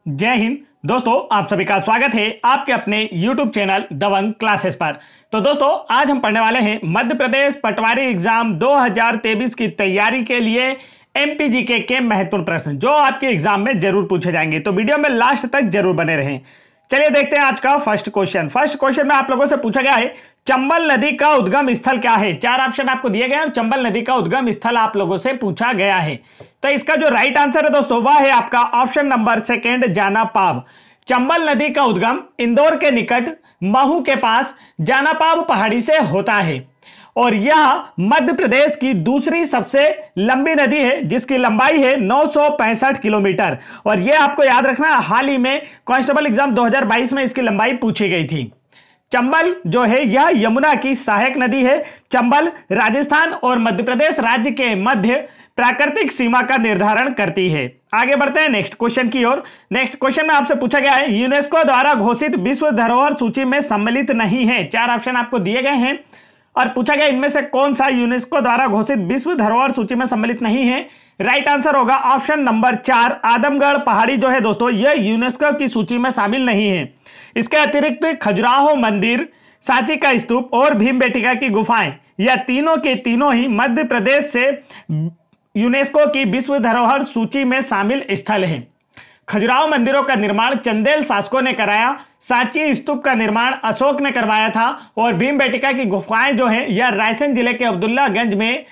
जय हिंद दोस्तों, आप सभी का स्वागत है आपके अपने YouTube चैनल दबंग क्लासेस पर। तो दोस्तों, आज हम पढ़ने वाले हैं मध्य प्रदेश पटवारी एग्जाम 2023 की तैयारी के लिए MPGK के महत्वपूर्ण प्रश्न जो आपके एग्जाम में जरूर पूछे जाएंगे। तो वीडियो में लास्ट तक जरूर बने रहें। चलिए देखते हैं आज का फर्स्ट क्वेश्चन। फर्स्ट क्वेश्चन में आप लोगों से पूछा गया है चंबल नदी का उद्गम स्थल क्या है। चार ऑप्शन आपको दिए गए हैं और चंबल नदी का उद्गम स्थल आप लोगों से पूछा गया है। तो इसका जो राइट आंसर है दोस्तों वह है आपका option number second, Janapav. Chambal नदी का उद्गम इंदौर के निकट महू के पास जानापाव पहाड़ी से होता है और यह मध्य प्रदेश की दूसरी सबसे लंबी नदी है जिसकी लंबाई है 965 किलोमीटर। और यह आपको याद रखना, हाल ही में कांस्टेबल एग्जाम 2022 में इसकी लंबाई पूछी गई थी। चंबल जो है यह यमुना की सहायक नदी है। चंबल राजस्थान और मध्य प्रदेश राज्य के मध्य प्राकृतिक सीमा का निर्धारण करती है। आगे बढ़ते हैं नेक्स्ट क्वेश्चन की ओर। नेक्स्ट क्वेश्चन में आपसे पूछा गया है यूनेस्को द्वारा घोषित विश्व धरोहर सूची में सम्मिलित नहीं है। चार ऑप्शन आपको दिए गए हैं और पूछा गया इनमें से कौन सा यूनेस्को द्वारा घोषित विश्व धरोहर सूची में सम्मिलित नहीं है। राइट आंसर होगा ऑप्शन नंबर 4, आदमगढ़ पहाड़ी जो है दोस्तों यह यूनेस्को की सूची में शामिल नहीं है। इसके अतिरिक्त खजुराहो मंदिर, सांची का स्तूप और भीमबेटका की गुफाएं, यह तीनों के तीनों ही मध्य प्रदेश से यूनेस्को की विश्व धरोहर सूची में शामिल स्थल हैं। खजुराहो मंदिरों का निर्माण चंदेल शासकों ने कराया, सांची स्तूप का निर्माण अशोक ने करवाया था और भीमबेटका की गुफाएं जो हैं यह रायसेन जिले के अब्दुल्लागंज में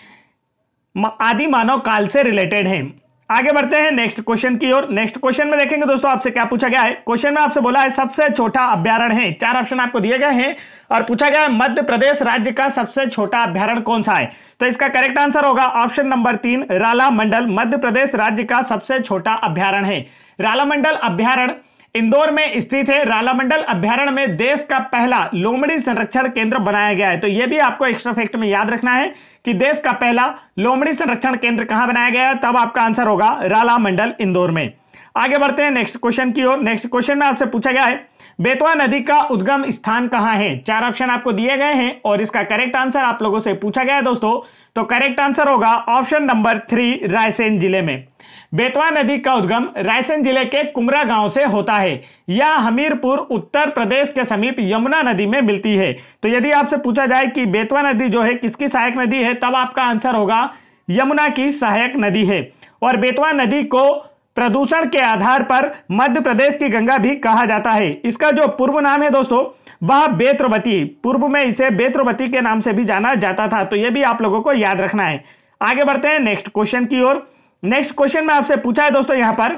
आदि मानव काल से रिलेटेड हैं। आगे बढ़ते हैं नेक्स्ट क्वेश्चन की ओर। नेक्स्ट क्वेश्चन में देखेंगे दोस्तों आपसे क्या पूछा गया है। क्वेश्चन में आपसे बोला है सबसे छोटा अभ्यारण्य है। चार ऑप्शन आपको दिए गए हैं और पूछा गया है मध्य प्रदेश राज्य का सबसे छोटा अभ्यारण्य कौन सा है। तो इसका करेक्ट आंसर होगा ऑप्शन नंबर 3, राला मंडल मध्य प्रदेश राज्य का सबसे छोटा अभ्यारण्य है। राला मंडल अभ्यारण्य इंदौर में स्थित है। राला मंडल अभ्यारण्य में देश का पहला लोमड़ी संरक्षण केंद्र बनाया गया है। तो यह भी आपको एक्स्ट्रा फैक्ट में याद रखना है कि देश का पहला लोमड़ी संरक्षण केंद्र कहां बनाया गया है, तब आपका आंसर होगा राला मंडल इंदौर में। आगे बढ़ते हैं नेक्स्ट क्वेश्चन की ओर। नेक्स्ट क्वेश्चन में आपसे पूछा गया है बेतवा नदी का उद्गम स्थान कहां है। चार ऑप्शन आपको दिए गए हैं और इसका करेक्ट आंसर आप लोगों से पूछा गया है दोस्तों। तो करेक्ट आंसर होगा ऑप्शन नंबर 3, रायसेन जिले में। बेतवा नदी का उद्गम रायसेन जिले के कुमरा गांव से होता है। यह हमीरपुर उत्तर प्रदेश के समीप यमुना नदी में मिलती है। तो यदि आपसे पूछा जाए कि बेतवा नदी जो है किसकी सहायक नदी है, तब आपका आंसर होगा यमुना की सहायक नदी है। और बेतवा नदी को प्रदूषण के आधार पर मध्य प्रदेश की गंगा भी कहा जाता है। इसका जो पूर्व नाम है दोस्तों वह बेत्रवती, पूर्व में इसे बेत्रवती के नाम से भी जाना जाता था। तो यह भी आप लोगों को याद रखना है। आगे बढ़ते हैं नेक्स्ट क्वेश्चन की ओर। नेक्स्ट क्वेश्चन में आपसे पूछा है दोस्तों यहां पर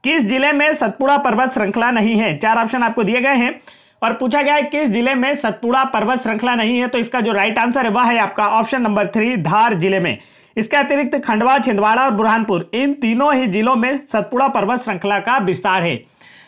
किस जिले में सतपुड़ा पर्वत श्रृंखला नहीं है। चार ऑप्शन आपको दिए गए हैं और पूछा गया है किस जिले में सतपुड़ा पर्वत श्रृंखला नहीं है। तो इसका जो राइट आंसर है वह है आपका ऑप्शन नंबर 3, धार जिले में। इसके अतिरिक्त खंडवा, छिंदवाड़ा और बुरहानपुर इन तीनों ही जिलों में सतपुड़ा पर्वत श्रृंखला का विस्तार है।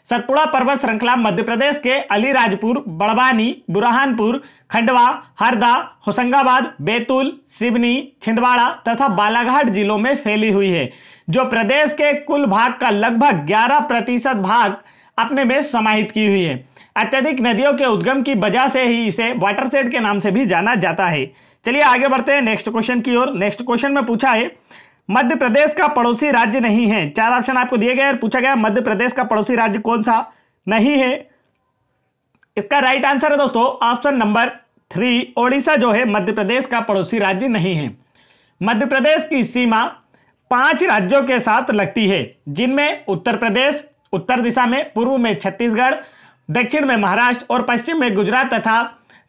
सतपुड़ा पर्वत श्रृंखला मध्य प्रदेश के अलीराजपुर, बड़वानी, बुरहानपुर, खंडवा, हरदा, होशंगाबाद, बैतूल, सिवनी, छिंदवाड़ा तथा बालाघाट जिलों में फैली हुई है, जो प्रदेश के कुल भाग का लगभग 11% भाग अपने में समाहित की हुई है। अत्यधिक नदियों के उद्गम की वजह से ही इसे वाटरशेड के नाम से भी जाना जाता है। चलिए आगे बढ़ते हैं नेक्स्ट क्वेश्चन की ओर। नेक्स्ट क्वेश्चन में पूछा है मध्य प्रदेश का पड़ोसी राज्य नहीं है। चार ऑप्शन आपको दिए गए और पूछा गया मध्य प्रदेश का पड़ोसी राज्य कौन सा नहीं है। इसका राइट आंसर है दोस्तों ऑप्शन नंबर 3, ओडिशा जो है मध्य प्रदेश का पड़ोसी राज्य नहीं है। मध्य प्रदेश की सीमा 5 राज्यों के साथ लगती है, जिनमें उत्तर प्रदेश उत्तर दिशा में, पूर्व में छत्तीसगढ़, दक्षिण में महाराष्ट्र और पश्चिम में गुजरात तथा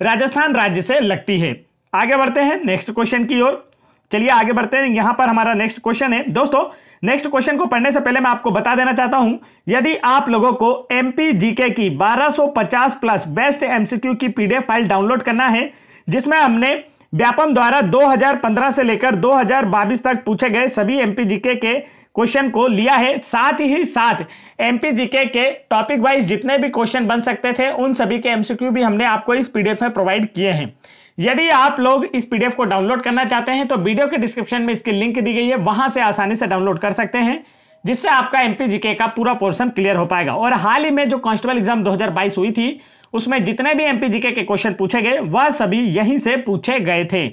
राजस्थान राज्य से लगती है। आगे बढ़ते हैं नेक्स्ट क्वेश्चन की ओर। चलिए आगे बढ़ते हैं। यहां पर हमारा नेक्स्ट क्वेश्चन है दोस्तों। नेक्स्ट क्वेश्चन को पढ़ने से पहले मैं आपको बता देना चाहता हूं, यदि आप लोगों को MPGK की 1250 प्लस बेस्ट MCQ की PDF फाइल डाउनलोड करना है, जिसमें हमने व्यापम द्वारा 2015 से लेकर 2022 तक पूछे गए सभी MPGK के क्वेश्चन को लिया है, साथ ही साथ MPGK के टॉपिक वाइज जितने भी क्वेश्चन बन सकते थे उन सभी के MCQ भी हमने आपको इस PDF में प्रोवाइड किए हैं। यदि आप लोग इस PDF को डाउनलोड करना चाहते हैं तो वीडियो के डिस्क्रिप्शन में इसकी लिंक दी गई है, वहां से आसानी से डाउनलोड कर सकते हैं, जिससे आपका MPGK का पूरा पोर्शन क्लियर हो पाएगा। और हाल ही में जो कांस्टेबल एग्जाम 2022 हुई थी उसमें जितने भी MPGK के क्वेश्चन पूछे गए वह सभी यहीं से पूछे गए थे।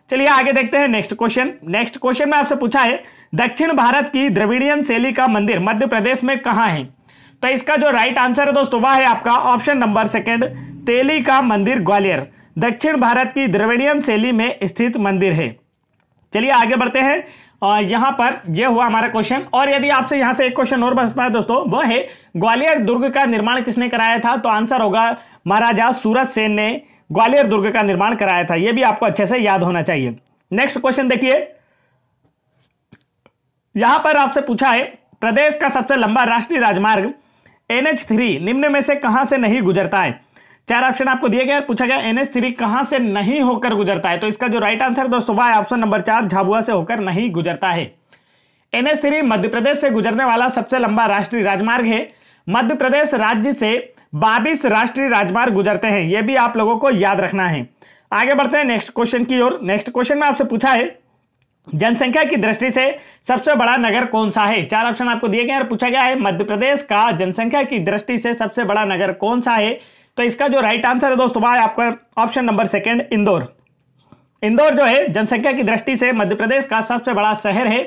चलिए आगे देखते हैं नेक्स्ट क्वेश्चन। नेक्स्ट क्वेश्चन में आपसे पूछा है दक्षिण भारत की द्रविड़ियन शैली का मंदिर मध्य प्रदेश में कहां है। तो इसका जो राइट आंसर है दोस्तों वह है आपका ऑप्शन नंबर सेकंड, तेली का मंदिर ग्वालियर, दक्षिण भारत की द्रविड़ियन शैली में स्थित मंदिर है। चलिए आगे बढ़ते हैं। यहाँ पर यह हुआ हमारा क्वेश्चन, और यदि आपसे यहाँ से एक क्वेश्चन और बचता है दोस्तों, वो है ग्वालियर दुर्ग का निर्माण किसने कराया था? तो आंसर होगा महाराजा सूरज सेन ने ग्वालियर दुर्ग का निर्माण कराया था। यह भी आपको अच्छे से याद होना चाहिए। नेक्स्ट क्वेश्चन देखिए, यहां पर आपसे पूछा है प्रदेश का सबसे लंबा राष्ट्रीय राजमार्ग NH3 निम्न में से कहां से नहीं गुजरता है? 4 ऑप्शन आपको दिए गए, पूछा गया NH3 कहां से नहीं होकर गुजरता है। तो इसका जो राइट आंसर दोस्तों वह है ऑप्शन नंबर 4, झाबुआ से होकर नहीं गुजरता है। NH3 मध्य प्रदेश से गुजरने वाला सबसे लंबा राष्ट्रीय राजमार्ग है। मध्य प्रदेश राज्य से 22 राष्ट्रीय राजमार्ग गुजरते हैं, यह भी आप लोगों को याद रखना है। आगे बढ़ते हैं नेक्स्ट क्वेश्चन की ओर। नेक्स्ट क्वेश्चन में आपसे पूछा है जनसंख्या की दृष्टि से सबसे बड़ा नगर कौन सा है? 4 ऑप्शन आपको दिए गए और पूछा गया है मध्य प्रदेश का जनसंख्या की दृष्टि से सबसे बड़ा नगर कौन सा है? तो इसका जो राइट आंसर है दोस्तों वह है आपका option number second, Indore. Indore जो है जनसंख्या की दृष्टि से मध्य प्रदेश का सबसे बड़ा शहर है।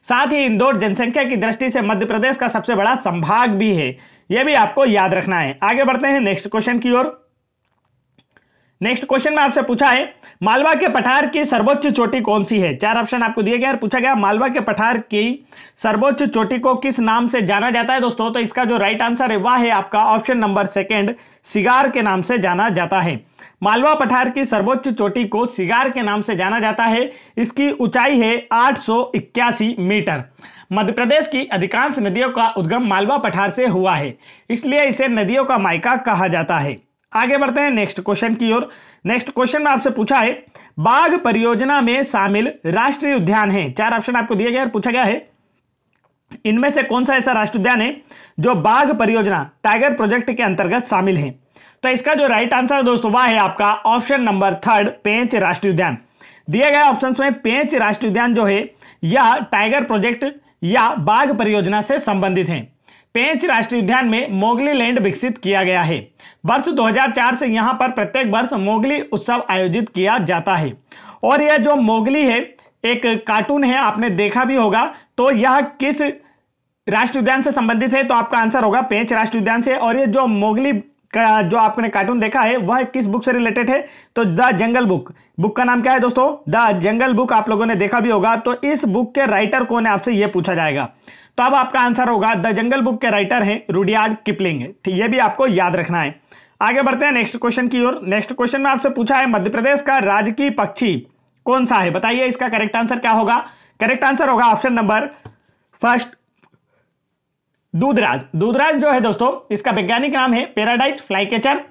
साथ ही इंदौर जनसंख्या की दृष्टि से मध्य प्रदेश का सबसे बड़ा संभाग भी है, यह भी आपको याद रखना है। आगे बढ़ते हैं नेक्स्ट क्वेश्चन की ओर। नेक्स्ट क्वेश्चन में आपसे पूछा है मालवा के पठार की सर्वोच्च चोटी कौन सी है? 4 ऑप्शन आपको दिए गए और पूछा गया मालवा के पठार की सर्वोच्च चोटी को किस नाम से जाना जाता है दोस्तों? तो इसका जो राइट आंसर है वह है आपका ऑप्शन नंबर सेकंड, सिगार के नाम से जाना जाता है। मालवा पठार की सर्वोच्च चोटी को सिगार के नाम से जाना जाता है। इसकी ऊंचाई है 881 मीटर। मध्य प्रदेश की अधिकांश नदियों का उद्गम मालवा पठार से हुआ है, इसलिए इसे नदियों का मायका कहा जाता है। आगे बढ़ते हैं नेक्स्ट क्वेश्चन की ओर। नेक्स्ट क्वेश्चन में आपसे पूछा है बाघ परियोजना में शामिल राष्ट्रीय उद्यान है। 4 ऑप्शन आपको दिए गए और पूछा गया है इनमें से कौन सा ऐसा राष्ट्रीय उद्यान है जो बाघ परियोजना टाइगर प्रोजेक्ट के अंतर्गत शामिल है? तो इसका जो राइट आंसर है दोस्तों वह है आपका ऑप्शन नंबर 3, पेंच राष्ट्रीय उद्यान। दिए गए ऑप्शन में पेंच राष्ट्रीय उद्यान जो है या टाइगर प्रोजेक्ट या बाघ परियोजना से संबंधित है। पेंच राष्ट्रीय उद्यान में मोगली लैंड विकसित किया गया है। वर्ष 2004 से यहां पर प्रत्येक वर्ष मोगली उत्सव आयोजित किया जाता है। और यह जो मोगली है एक कार्टून है, आपने देखा भी होगा। तो यह किस राष्ट्रीय उद्यान से संबंधित है? तो आपका आंसर होगा पेंच राष्ट्रीय उद्यान से। और ये जो मोगली का जो आपने कार्टून देखा है वह किस बुक से रिलेटेड है? तो द जंगल बुक। बुक का नाम क्या है दोस्तों? The jungle book. आप लोगों ने देखा भी होगा। तो इस बुक के राइटर कौन है आपसे यह पूछा जाएगा। तो अब आपका आंसर होगा द जंगल बुक के राइटर हैं रुडयार्ड किपलिंग। ठीक, ये भी आपको याद रखना है। आगे बढ़ते हैं नेक्स्ट क्वेश्चन की ओर। नेक्स्ट क्वेश्चन में आपसे पूछा है मध्य प्रदेश का राजकीय पक्षी कौन सा है? बताइए इसका करेक्ट आंसर क्या होगा। करेक्ट आंसर होगा ऑप्शन नंबर फर्स्ट, दूधराज। दूधराज जो है दोस्तों इसका वैज्ञानिक नाम है पैराडाइज फ्लाईकैचर।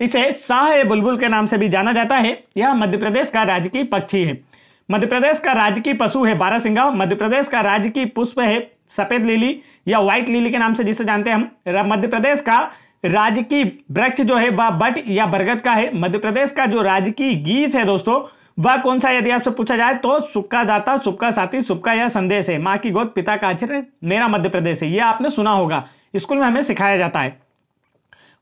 इसे शाह बुलबुल के नाम से भी जाना जाता है। यह मध्य प्रदेश का राजकीय पक्षी है। मध्य प्रदेश का राजकीय पशु है बारहसिंगा। मध्य प्रदेश का राजकीय पुष्प है सफेद लिली या व्हाइट लिली के नाम से जिसे जानते हैं हम। मध्य प्रदेश का राजकीय वृक्ष जो है वह बट या बरगद का है। मध्य प्रदेश का जो राजकीय गीत है दोस्तों वह कौन सा? यदि आपसे पूछा जाए तो सुक्का दाता, सुक्का साथी, सुक्का यह संदेश है, माँ की गोद पिता का आचरण, मेरा मध्य प्रदेश है। यह आपने सुना होगा, स्कूल में हमें सिखाया जाता है।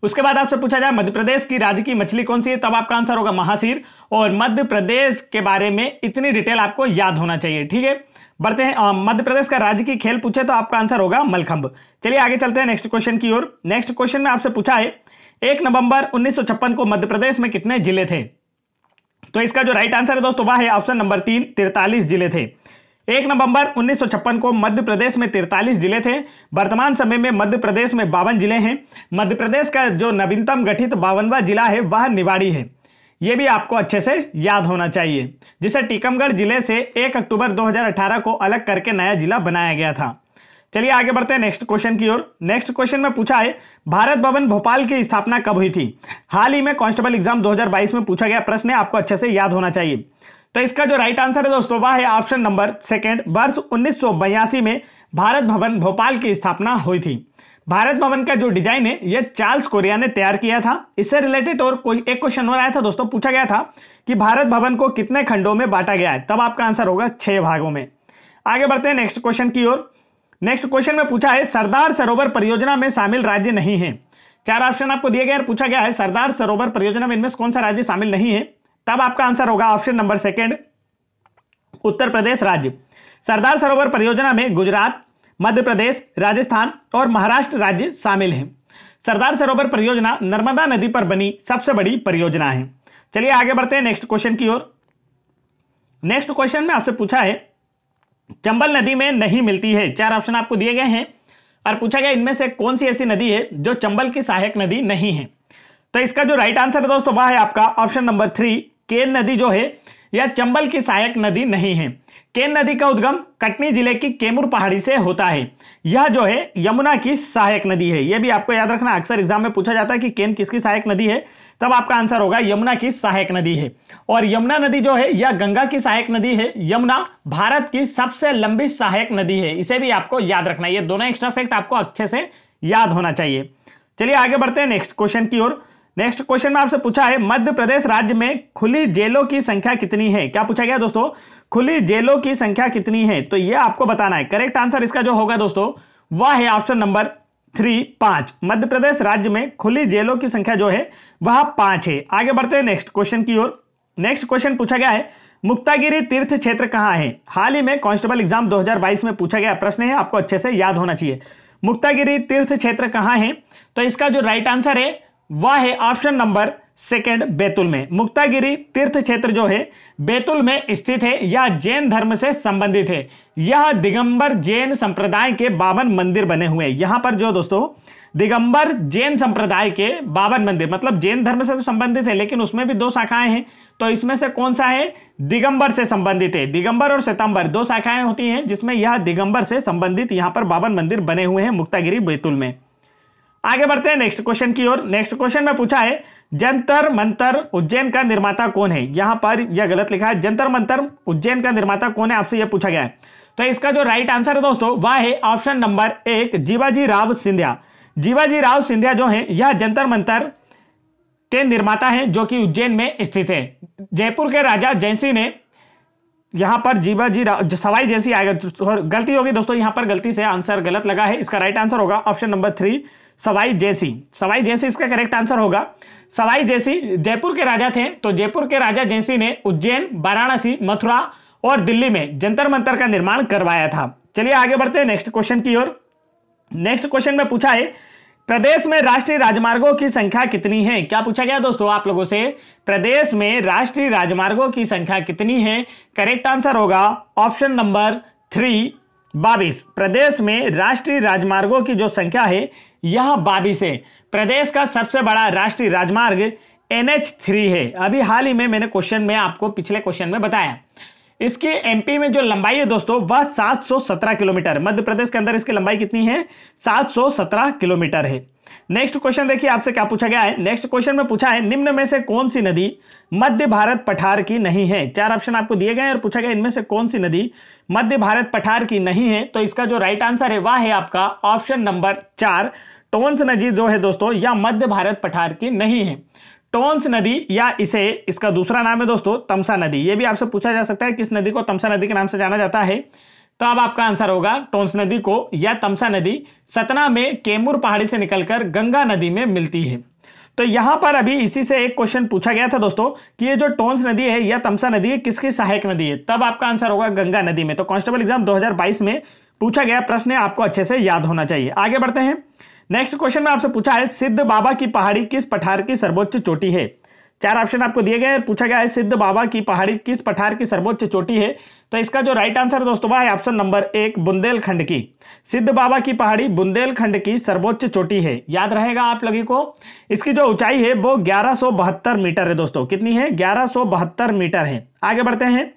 उसके बाद आपसे पूछा जाए मध्य प्रदेश की राज्य की मछली कौन सी है? तब आपका आंसर होगा महासीर। और मध्य प्रदेश के बारे में इतनी डिटेल आपको याद होना चाहिए। ठीक है, बढ़ते हैं। मध्य प्रदेश का राज्य की खेल पूछे तो आपका आंसर होगा मलखंभ। चलिए आगे चलते हैं नेक्स्ट क्वेश्चन की ओर। नेक्स्ट क्वेश्चन में आपसे पूछा है 1 नवंबर 1956 को मध्य प्रदेश में कितने जिले थे? तो इसका जो राइट आंसर है दोस्तों वह है ऑप्शन नंबर 3, 43 जिले थे। 1 नवंबर 1956 को मध्य प्रदेश में 43 जिले थे। वर्तमान समय में मध्य प्रदेश में 52 जिले हैं। मध्य प्रदेश का जो नवीनतम गठित 52वां जिला है वह निवाड़ी है। यह भी आपको अच्छे से याद होना चाहिए, जिसे टीकमगढ़ जिले से 1 अक्टूबर 2018 को अलग करके नया जिला बनाया गया था। चलिए आगे बढ़ते हैं नेक्स्ट क्वेश्चन की ओर। नेक्स्ट क्वेश्चन में पूछा है भारत भवन भोपाल की स्थापना कब हुई थी? हाल ही में कांस्टेबल एग्जाम 2022 में पूछा गया प्रश्न है, आपको अच्छे से याद होना चाहिए। तो इसका जो राइट आंसर है दोस्तों वह है ऑप्शन नंबर सेकंड, वर्ष 1982 में भारत भवन भोपाल की स्थापना हुई थी। भारत भवन का जो डिजाइन है यह चार्ल्स कोरिया ने तैयार किया था। इससे रिलेटेड और कोई एक क्वेश्चन और आया था दोस्तों, पूछा गया था कि भारत भवन को कितने खंडों में बांटा गया है? तब आपका आंसर होगा 6 भागों में। आगे बढ़ते हैं नेक्स्ट क्वेश्चन की ओर। नेक्स्ट क्वेश्चन में पूछा है सरदार सरोवर परियोजना में शामिल राज्य नहीं है। 4 ऑप्शन आपको दिए गए और पूछा गया है सरदार सरोवर परियोजना में इनमें से कौन सा राज्य शामिल नहीं है? तब आपका आंसर होगा option number second, Uttar Pradesh राज्य। सरदार सरोवर परियोजना में गुजरात, मध्य प्रदेश, राजस्थान और महाराष्ट्र राज्य शामिल हैं। सरदार सरोवर परियोजना नर्मदा नदी पर बनी सबसे बड़ी परियोजना है। चलिए आगे बढ़ते हैं नेक्स्ट क्वेश्चन की ओर। नेक्स्ट क्वेश्चन में आपसे पूछा है चंबल नदी में नहीं मिलती है। 4 ऑप्शन आपको दिए गए हैं और पूछा गया इनमें से कौन सी ऐसी नदी है जो चंबल की सहायक नदी नहीं है। तो इसका जो राइट आंसर है दोस्तों वह है आपका ऑप्शन नंबर 3, केन नदी जो है यह चंबल की सहायक नदी नहीं है। केन नदी का उद्गम कटनी जिले की कैमूर पहाड़ी से होता है। यह जो है यमुना की सहायक नदी है। यह भी आपको याद रखना, अक्सर एग्जाम में पूछा जाता है कि केन किसकी सहायक नदी है, तब आपका आंसर होगा यमुना की सहायक नदी है। और यमुना नदी जो है यह गंगा की सहायक नदी है। यमुना भारत की सबसे लंबी सहायक नदी है, इसे भी आपको याद रखना। ये दोनों एक्स्ट्रा फैक्ट आपको अच्छे से याद होना चाहिए। चलिए आगे बढ़ते हैं नेक्स्ट क्वेश्चन की ओर। नेक्स्ट क्वेश्चन में आपसे पूछा है मध्य प्रदेश राज्य में खुली जेलों की संख्या कितनी है। क्या पूछा गया दोस्तों, खुली जेलों की संख्या कितनी है, तो यह आपको बताना है। करेक्ट आंसर इसका जो होगा दोस्तों वह है ऑप्शन नंबर 3, 5। मध्य प्रदेश राज्य में खुली जेलों की संख्या जो है वह 5 है। आगे बढ़ते हैं नेक्स्ट क्वेश्चन की ओर। नेक्स्ट क्वेश्चन पूछा गया है मुक्तागिरी तीर्थ क्षेत्र कहां है। हाल ही में कांस्टेबल एग्जाम 2022 में पूछा गया प्रश्न है, आपको अच्छे से याद होना चाहिए। मुक्तागिरी तीर्थ क्षेत्र कहां है, तो इसका जो राइट आंसर है वह है ऑप्शन नंबर 2, बैतूल में। मुक्तागिरी तीर्थ क्षेत्र जो है बैतूल में स्थित है। यह जैन धर्म से संबंधित है। यह दिगंबर जैन संप्रदाय के 52 मंदिर बने हुए हैं। यहां पर जो दोस्तों दिगंबर जैन संप्रदाय के 52 मंदिर, मतलब जैन धर्म से तो संबंधित है लेकिन उसमें भी 2 शाखाएं हैं। तो इसमें से कौन सा है, दिगंबर से संबंधित है। दिगंबर और श्वेतांबर 2 शाखाएं होती हैं जिसमें यह दिगंबर से संबंधित यहां पर 52 मंदिर बने हुए हैं मुक्तागिरी बैतूल में। आगे बढ़ते हैं नेक्स्ट क्वेश्चन की ओर। नेक्स्ट क्वेश्चन में पूछा है जंतर मंतर उज्जैन का निर्माता कौन है। यहां पर यह गलत लिखा है, जंतर मंतर उज्जैन का निर्माता कौन है, आपसे यह पूछा गया है। तो इसका जो राइट आंसर है दोस्तों वह है ऑप्शन नंबर 1, जीवाजी राव सिंधिया। जीवाजी राव सिंधिया जो है यह जंतर मंतर के निर्माता हैं जो कि उज्जैन में स्थित है। जयपुर के राजा जयसिंह ने यहां पर जीवाजी राव, सवाई जयसिंह आएगा, गलती होगी दोस्तों, यहां पर गलती से आंसर गलत लगा है। इसका राइट आंसर होगा ऑप्शन नंबर 3, सवाई जयसिंह। सवाई जयसिंह इसका करेक्ट आंसर होगा। सवाई जयसिंह जयपुर के राजा थे, तो जयपुर के राजा जयसिंह ने उज्जैन, वाराणसी, मथुरा और दिल्ली में जंतर मंतर का निर्माण करवाया था। चलिए आगे बढ़ते हैं नेक्स्ट क्वेश्चन की ओर। नेक्स्ट क्वेश्चन में पूछा है प्रदेश में राष्ट्रीय राजमार्गों की संख्या कितनी है। क्या पूछा गया दोस्तों आप लोगों से, प्रदेश में राष्ट्रीय राजमार्गों की संख्या कितनी है। करेक्ट आंसर होगा ऑप्शन नंबर 3, 22। प्रदेश में राष्ट्रीय राजमार्गों की जो संख्या है यह 22 है। प्रदेश का सबसे बड़ा राष्ट्रीय राजमार्ग NH3 है। अभी हाल ही में मैंने क्वेश्चन में आपको पिछले क्वेश्चन में बताया। इसकी एमपी में जो लंबाई है दोस्तों वह 717 किलोमीटर, मध्य प्रदेश के अंदर इसकी लंबाई कितनी है, 717 किलोमीटर है। नेक्स्ट क्वेश्चन देखिए आपसे क्या पूछा गया है। नेक्स्ट क्वेश्चन में पूछा है निम्न में से कौन सी नदी मध्य भारत पठार की नहीं है। 4 ऑप्शन आपको दिए गए हैं और पूछा गया इनमें से कौन सी नदी मध्य भारत पठार की नहीं है। तो इसका जो राइट आंसर है वह है आपका ऑप्शन नंबर 4, टोंस नदी जो है दोस्तों यह मध्य भारत पठार की नहीं है। टोंस नदी या इसे इसका दूसरा नाम है दोस्तों तमसा नदी। ये भी आपसे पूछा जा सकता है किस नदी को तमसा नदी के नाम से जाना जाता है, तो अब आपका आंसर होगा टोंस नदी को या तमसा नदी सतना में कैमूर पहाड़ी से निकलकर गंगा नदी में मिलती है। तो यहां पर अभी इसी से एक क्वेश्चन पूछा गया था दोस्तों कि ये जो टोंस नदी है या तमसा नदी है किसकी सहायक नदी है, तब आपका आंसर होगा गंगा नदी में। तो कांस्टेबल एग्जाम 2022 में पूछा गया प्रश्न आपको अच्छे से याद होना चाहिए। आगे बढ़ते हैं। नेक्स्ट क्वेश्चन में आपसे पूछा है सिद्ध बाबा की पहाड़ी किस पठार की सर्वोच्च चोटी है। 4 ऑप्शन आपको दिए गए हैं, पूछा गया है सिद्ध बाबा की पहाड़ी किस पठार की सर्वोच्च चोटी है। तो इसका जो राइट आंसर दोस्तों वह है ऑप्शन नंबर 1, बुंदेलखंड की। सिद्ध बाबा की पहाड़ी बुंदेलखंड की सर्वोच्च चोटी है, याद रहेगा आप लोगों को। इसकी जो ऊंचाई है वो 1172 मीटर है दोस्तों। कितनी है, 1172 मीटर है। आगे बढ़ते हैं।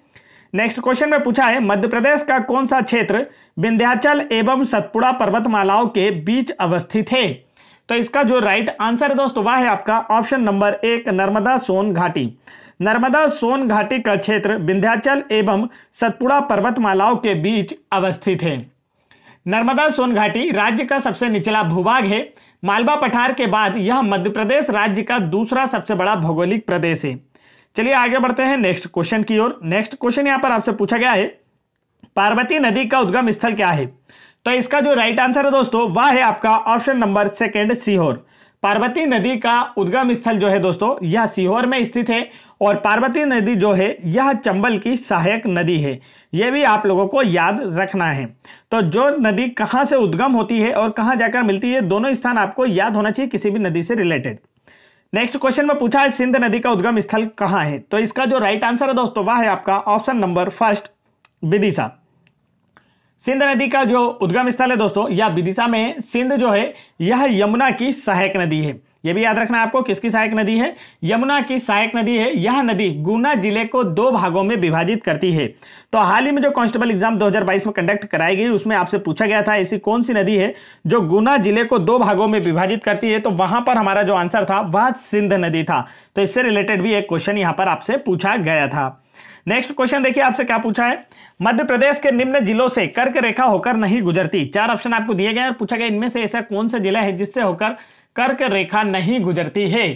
नेक्स्ट क्वेश्चन में पूछा है मध्य प्रदेश का कौन सा क्षेत्र विंध्याचल एवं सतपुड़ा पर्वतमालाओं के बीच अवस्थित है। तो इसका जो राइट आंसर है दोस्तों वह है आपका ऑप्शन नंबर 1, नर्मदा सोन घाटी। नर्मदा सोन घाटी का क्षेत्र विंध्याचल एवं सतपुड़ा पर्वतमालाओं के बीच अवस्थित है। नर्मदा सोन घाटी राज्य का सबसे निचला भूभाग है। मालवा पठार के बाद यह मध्य प्रदेश राज्य का दूसरा सबसे बड़ा भौगोलिक प्रदेश है। चलिए आगे बढ़ते हैं नेक्स्ट क्वेश्चन की ओर। नेक्स्ट क्वेश्चन यहां पर आपसे पूछा गया है पार्वती नदी का उद्गम स्थल क्या है। तो इसका जो राइट आंसर है दोस्तों वह है आपका ऑप्शन नंबर 2, सीहोर। पार्वती नदी का उद्गम स्थल जो है दोस्तों यह सीहोर में स्थित है और पार्वती नदी जो है यह चंबल की सहायक नदी है। यह भी आप लोगों को याद रखना है। तो जो नदी कहां से उद्गम होती है और कहां जाकर मिलती है, दोनों स्थान आपको याद होना चाहिए किसी भी नदी से रिलेटेड। नेक्स्ट क्वेश्चन में पूछा है सिंध नदी का उद्गम स्थल कहां है। तो इसका जो राइट आंसर है दोस्तों वह है आपका option number first, Vidisha. Sindh नदी का जो उद्गम स्थल है दोस्तों यह विदिशा में है। सिंध जो है यह यमुना की सहायक नदी है। यह भी याद रखना है आपको, किसकी सहायक नदी है, यमुना की सहायक नदी है। यह नदी गुना जिले को 2 भागों में विभाजित करती है। तो हाल ही में जो कांस्टेबल एग्जाम 2022 में कंडक्ट कराई गई उसमें आपसे पूछा गया था ऐसी कौन सी नदी है जो गुना जिले को 2 भागों में विभाजित करती है। तो वहां पर हमारा जो आंसर था वह सिंध नदी था। तो इससे रिलेटेड भी एक क्वेश्चन यहां पर आपसे पूछा गया था। नेक्स्ट क्वेश्चन देखिए आपसे क्या पूछा है, मध्य प्रदेश के निम्न जिलों से कर्क रेखा होकर नहीं गुजरती। 4 ऑप्शन आपको दिए गए हैं, पूछा गया इनमें से ऐसा कौन सा जिला है जिससे होकर कर्क रेखा नहीं गुजरती है।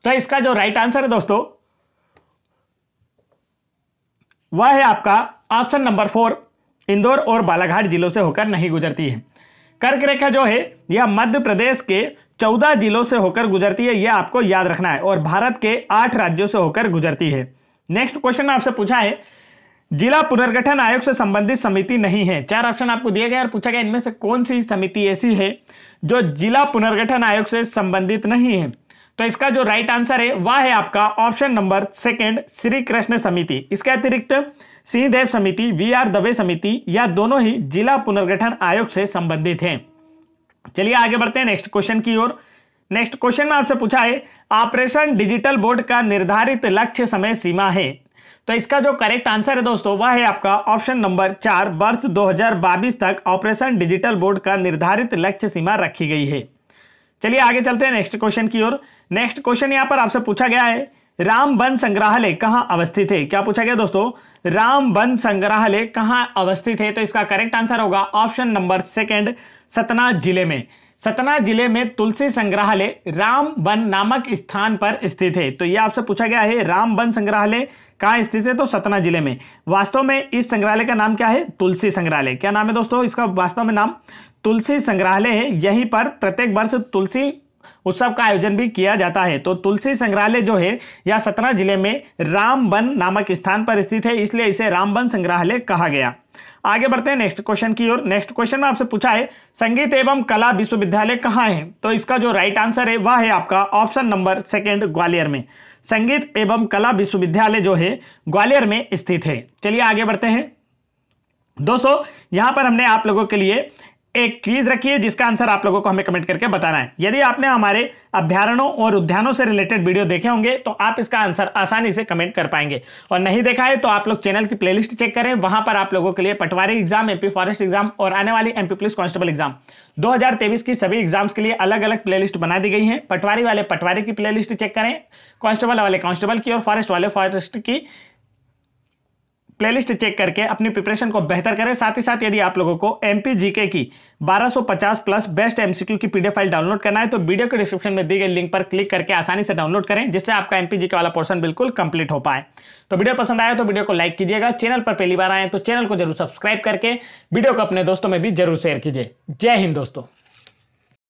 तो इसका जो राइट आंसर है दोस्तों वह है आपका ऑप्शन नंबर 4, इंदौर और बालाघाट जिलों से होकर नहीं गुजरती है। कर्क रेखा जो है यह मध्य प्रदेश के 14 जिलों से होकर गुजरती है, यह आपको याद रखना है, और भारत के 8 राज्यों से होकर गुजरती है। नेक्स्ट क्वेश्चन में आपसे पूछा है जिला पुनर्गठन आयोग से संबंधित समिति नहीं है। 4 ऑप्शन आपको दिए गए और पूछा गया इनमें से कौन सी समिति ऐसी है जो जिला पुनर्गठन आयोग से संबंधित नहीं है। तो इसका जो राइट आंसर है वह है आपका ऑप्शन नंबर 2, श्री कृष्ण समिति। इसके अतिरिक्त सिंह देव समिति, VR दवे समिति, या दोनों ही जिला पुनर्गठन आयोग से संबंधित हैं। चलिए आगे बढ़ते हैं नेक्स्ट क्वेश्चन की ओर। नेक्स्ट क्वेश्चन में आपसे पूछा है ऑपरेशन डिजिटल बोर्ड का निर्धारित लक्ष्य समय सीमा है। तो इसका जो करेक्ट आंसर है दोस्तों वह है आपका ऑप्शन नंबर 4, वर्ष 2022 तक ऑपरेशन डिजिटल बोर्ड का निर्धारित लक्ष्य सीमा रखी गई है। चलिए आगे चलते हैं नेक्स्ट क्वेश्चन की ओर। नेक्स्ट क्वेश्चन यहां पर आपसे पूछा गया है राम वन संग्रहालय कहां अवस्थित है। क्या पूछा गया दोस्तों, राम वन संग्रहालय कहां अवस्थित है। तो इसका करेक्ट आंसर होगा ऑप्शन नंबर 2, सतना जिले में। सतना जिले में तुलसी संग्रहालय राम वन नामक स्थान पर स्थित है। तो यह आपसे पूछा गया है राम वन संग्रहालय कहाँ स्थित है, तो सतना जिले में। वास्तव में इस संग्रहालय का नाम क्या है, तुलसी संग्रहालय। क्या नाम है दोस्तों इसका वास्तव में नाम, तुलसी संग्रहालय है। यहीं पर प्रत्येक वर्ष तुलसी उत्सव का आयोजन भी किया जाता है। तो तुलसी संग्रहालय जो है यह सतना जिले में रामबन नामक स्थान पर स्थित है, इसलिए इसे रामबन संग्रहालय कहा गया। आगे बढ़ते हैं नेक्स्ट क्वेश्चन की ओर। नेक्स्ट क्वेश्चन में आपसे पूछा है संगीत एवं कला विश्वविद्यालय कहाँ है। तो इसका जो राइट आंसर है वह है आपका ऑप्शन नंबर 2, ग्वालियर में। संगीत एवं कला विश्वविद्यालय जो है ग्वालियर में स्थित है। चलिए आगे बढ़ते हैं दोस्तों। यहां पर हमने आप लोगों के लिए एक क्विज रखी है जिसका आंसर आप लोगों को हमें कमेंट करके बताना है। यदि आपने हमारे अभ्यारण्यों और उद्यानों से रिलेटेड वीडियो देखे होंगे तो आप इसका आंसर आसानी से कमेंट कर पाएंगे, और नहीं देखा है तो आप लोग चैनल की प्लेलिस्ट चेक करें। वहां पर आप लोगों के लिए पटवारी एग्जाम, MP फॉरेस्ट एग्जाम और आने वाली MP पुलिस कांस्टेबल एग्जाम 2023 की सभी एग्जाम्स के लिए अलग अलग प्लेलिस्ट बना दी गई है। पटवारी वाले पटवारी की प्लेलिस्ट चेक करें, कांस्टेबल वाले कांस्टेबल की और फॉरेस्ट वाले फॉरेस्ट की प्लेलिस्ट चेक करके अपनी प्रिपरेशन को बेहतर करें। साथ ही साथ यदि आप लोगों को MP GK की 1250 प्लस बेस्ट MCQ की PDF फाइल डाउनलोड करना है तो वीडियो के डिस्क्रिप्शन में दी गई लिंक पर क्लिक करके आसानी से डाउनलोड करें, जिससे आपका MP GK वाला पोर्शन बिल्कुल कंप्लीट हो पाए। तो वीडियो पसंद आया तो वीडियो को लाइक कीजिएगा, चैनल पर पहली बार आए तो चैनल को जरूर सब्सक्राइब करके वीडियो को अपने दोस्तों में भी जरूर शेयर कीजिए। जय हिंद दोस्तों।